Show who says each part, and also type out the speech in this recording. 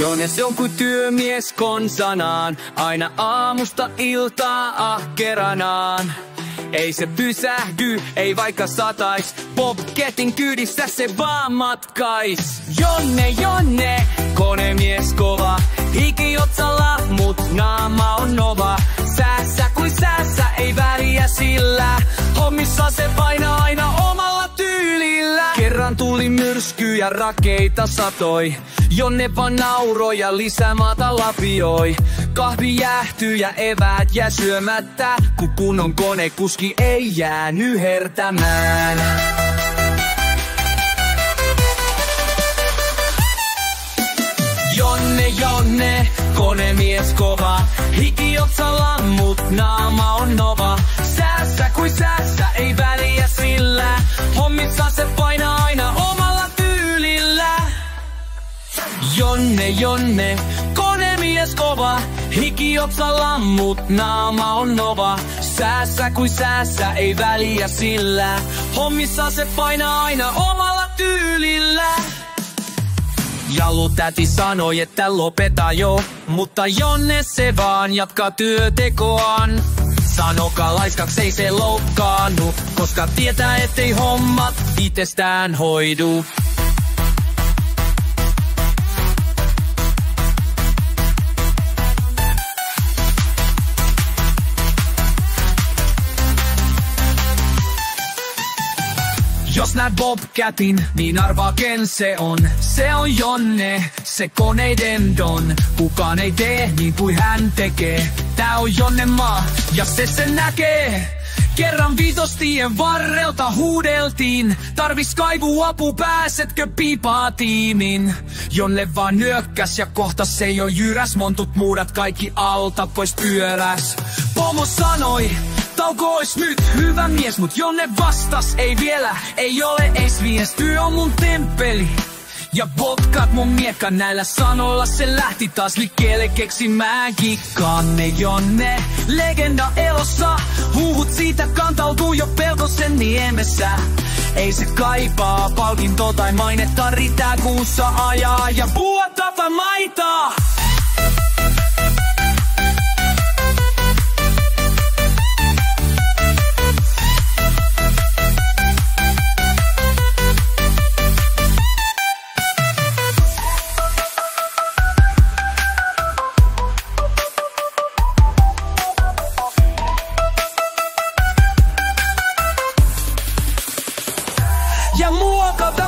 Speaker 1: Jones jonkun työmies konsanaan, aina aamusta iltaa ahkeranaan. Ei se pysähdy, ei vaikka satais, Bobcatin kyydissä se vaan matkais. Jonne, konemies kova, hiki otsalla, mut naama on nova. Säässä kuin säässä, ei väliä sillä, hommissa se painaa aina omalla tyylillä. Kerran tuli myrsky ja rakeita satoi, Jonne vaan nauroi ja lisämaata lapioi. Kahvi jäähtyi ja eväät jää syömättä, kun kunnon konekuski ei jää nyhertämään. Jonne, konemies kova, hiki otsalla, mut naama on nova. Säässä kuin säässä, ei väliä sillä, hommissa se painaa aina omalla tyylillä. Jonne, konemies kova, hiki otsalla, mut naama on nova. Säässä kuin säässä, ei väliä sillä, hommissa se painaa aina omalla tyylillä. Jalutäti sanoi, että lopeta jo, mutta Jonne se vaan jatkaa työtekoaan. Sanokaa laiskaksi ei se loukkaannu, koska tietää ettei hommat itsestään hoidu. Jos näet Bobcatin, niin arvaa ken se on. Se on Jonne, se koneiden don. Kukaan ei tee niin kuin hän tekee. Tää on Jonne maa, ja se sen näkee. Kerran Viitostien varrelta huudeltiin, tarvis kaivuapu, pääsetkö piipaa tiimin? Jonne vaan nyökkäs ja kohta se jo jyräs, montut muudat kaikki alta pois pyöräs. Pomo sanoi, tauko ois nyt hyvä mies, mut Jonne vastas, ei vielä, ei ole eis mies, työ on mun temppeli. Ja Bobcat mun miekka, näillä sanoilla se lähti taas liikkeelle keksimään kikkaanne. Jonne, legenda elossa, huhut siitä kantautuu jo Pelkosen niemessä. Ei se kaipaa palkintoa tai mainetta, riittää kuussa ajaa ja puotava maitaa. Ja muokata